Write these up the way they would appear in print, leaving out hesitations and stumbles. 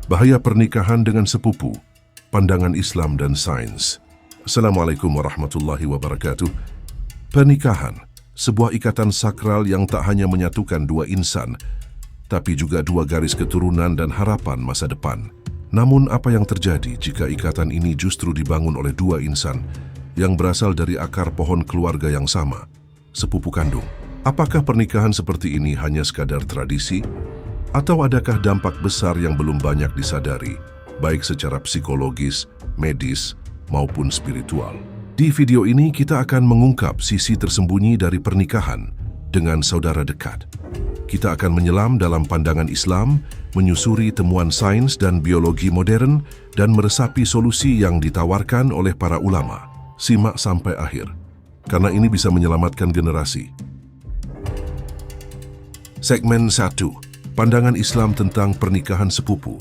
Bahaya pernikahan dengan sepupu, pandangan Islam dan sains. Assalamualaikum warahmatullahi wabarakatuh. Pernikahan, sebuah ikatan sakral yang tak hanya menyatukan dua insan, tapi juga dua garis keturunan dan harapan masa depan. Namun apa yang terjadi jika ikatan ini justru dibangun oleh dua insan yang berasal dari akar pohon keluarga yang sama, sepupu kandung? Apakah pernikahan seperti ini hanya sekadar tradisi? Atau adakah dampak besar yang belum banyak disadari, baik secara psikologis, medis, maupun spiritual? Di video ini kita akan mengungkap sisi tersembunyi dari pernikahan dengan saudara dekat. Kita akan menyelam dalam pandangan Islam, menyusuri temuan sains dan biologi modern, dan meresapi solusi yang ditawarkan oleh para ulama. Simak sampai akhir, karena ini bisa menyelamatkan generasi. Segmen 1. Pandangan Islam tentang pernikahan sepupu.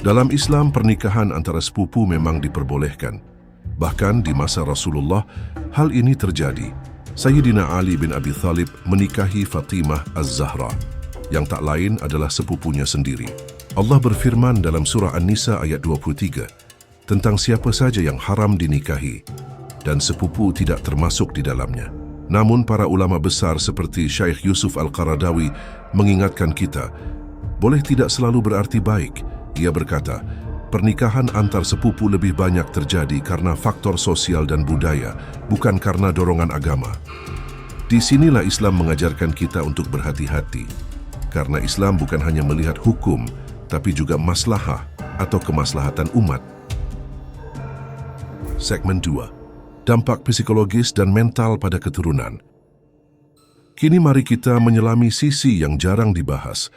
Dalam Islam, pernikahan antara sepupu memang diperbolehkan. Bahkan di masa Rasulullah, hal ini terjadi. Sayyidina Ali bin Abi Thalib menikahi Fatimah Az-Zahra, yang tak lain adalah sepupunya sendiri. Allah berfirman dalam surah An-Nisa ayat 23, tentang siapa saja yang haram dinikahi, dan sepupu tidak termasuk di dalamnya. Namun para ulama besar seperti Syekh Yusuf Al-Qaradawi mengingatkan kita, boleh tidak selalu berarti baik. Ia berkata, pernikahan antar sepupu lebih banyak terjadi karena faktor sosial dan budaya, bukan karena dorongan agama. Disinilah Islam mengajarkan kita untuk berhati-hati, karena Islam bukan hanya melihat hukum, tapi juga maslahah atau kemaslahatan umat. Segmen 2. Dampak psikologis dan mental pada keturunan. Kini mari kita menyelami sisi yang jarang dibahas,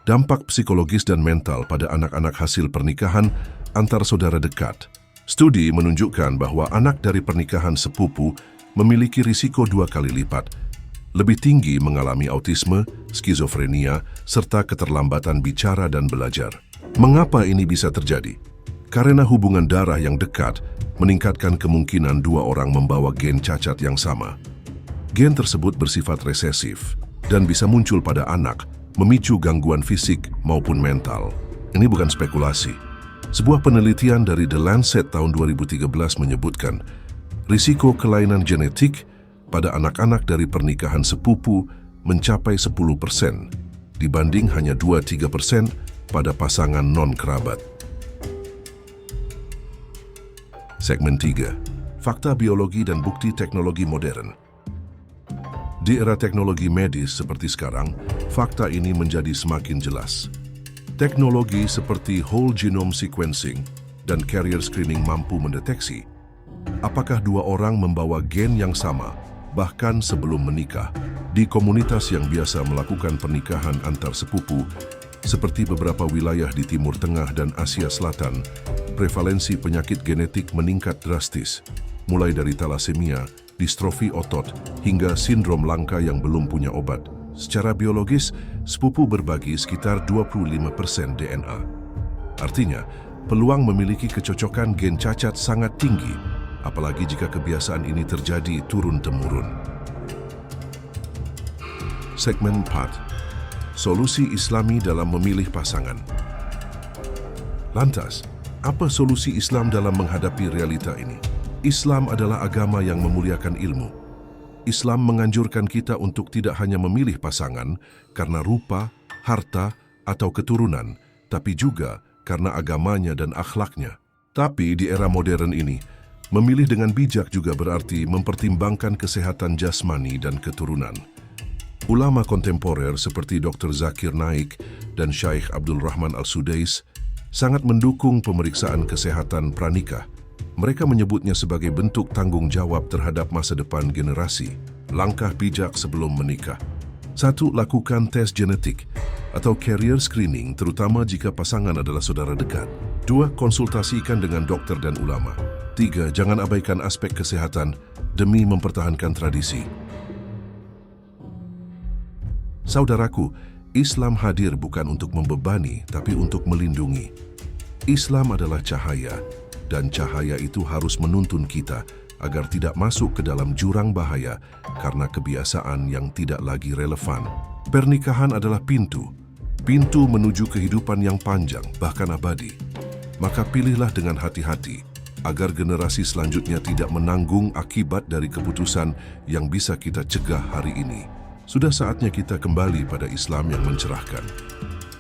dampak psikologis dan mental pada anak-anak hasil pernikahan antar saudara dekat. Studi menunjukkan bahwa anak dari pernikahan sepupu memiliki risiko 2 kali lipat, lebih tinggi mengalami autisme, skizofrenia, serta keterlambatan bicara dan belajar. Mengapa ini bisa terjadi? Karena hubungan darah yang dekat meningkatkan kemungkinan dua orang membawa gen cacat yang sama. Gen tersebut bersifat resesif dan bisa muncul pada anak, memicu gangguan fisik maupun mental. Ini bukan spekulasi. Sebuah penelitian dari The Lancet tahun 2013 menyebutkan risiko kelainan genetik pada anak-anak dari pernikahan sepupu mencapai 10% dibanding hanya 2-3% pada pasangan non-kerabat. Segmen 3. Fakta biologi dan bukti teknologi modern. Di era teknologi medis seperti sekarang, fakta ini menjadi semakin jelas. Teknologi seperti whole genome sequencing dan carrier screening mampu mendeteksi apakah dua orang membawa gen yang sama, bahkan sebelum menikah. Di komunitas yang biasa melakukan pernikahan antar sepupu, seperti beberapa wilayah di Timur Tengah dan Asia Selatan, prevalensi penyakit genetik meningkat drastis, mulai dari talasemia, distrofi otot, hingga sindrom langka yang belum punya obat. Secara biologis, sepupu berbagi sekitar 25% DNA. Artinya, peluang memiliki kecocokan gen cacat sangat tinggi, apalagi jika kebiasaan ini terjadi turun-temurun. Segmen 4. Solusi Islami dalam memilih pasangan. Lantas, apa solusi Islam dalam menghadapi realita ini? Islam adalah agama yang memuliakan ilmu. Islam menganjurkan kita untuk tidak hanya memilih pasangan karena rupa, harta, atau keturunan, tapi juga karena agamanya dan akhlaknya. Tapi di era modern ini, memilih dengan bijak juga berarti mempertimbangkan kesehatan jasmani dan keturunan. Ulama kontemporer seperti Dr. Zakir Naik dan Syekh Abdul Rahman Al-Sudais sangat mendukung pemeriksaan kesehatan pranikah. Mereka menyebutnya sebagai bentuk tanggung jawab terhadap masa depan generasi. Langkah bijak sebelum menikah. 1. Lakukan tes genetik atau carrier screening, terutama jika pasangan adalah saudara dekat. 2. Konsultasikan dengan dokter dan ulama. 3. Jangan abaikan aspek kesehatan demi mempertahankan tradisi. Saudaraku, Islam hadir bukan untuk membebani, tapi untuk melindungi. Islam adalah cahaya, dan cahaya itu harus menuntun kita agar tidak masuk ke dalam jurang bahaya karena kebiasaan yang tidak lagi relevan. Pernikahan adalah pintu, pintu menuju kehidupan yang panjang, bahkan abadi. Maka pilihlah dengan hati-hati, agar generasi selanjutnya tidak menanggung akibat dari keputusan yang bisa kita cegah hari ini. Sudah saatnya kita kembali pada Islam yang mencerahkan.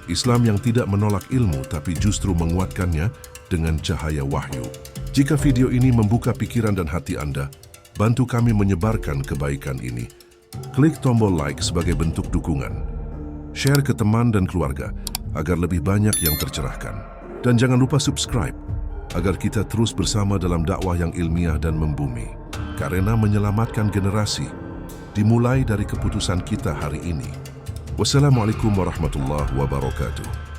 Islam yang tidak menolak ilmu, tapi justru menguatkannya dengan cahaya wahyu. Jika video ini membuka pikiran dan hati Anda, bantu kami menyebarkan kebaikan ini. Klik tombol like sebagai bentuk dukungan. Share ke teman dan keluarga agar lebih banyak yang tercerahkan. Dan jangan lupa subscribe agar kita terus bersama dalam dakwah yang ilmiah dan membumi. Karena menyelamatkan generasi dimulai dari keputusan kita hari ini. Wassalamualaikum warahmatullahi wabarakatuh.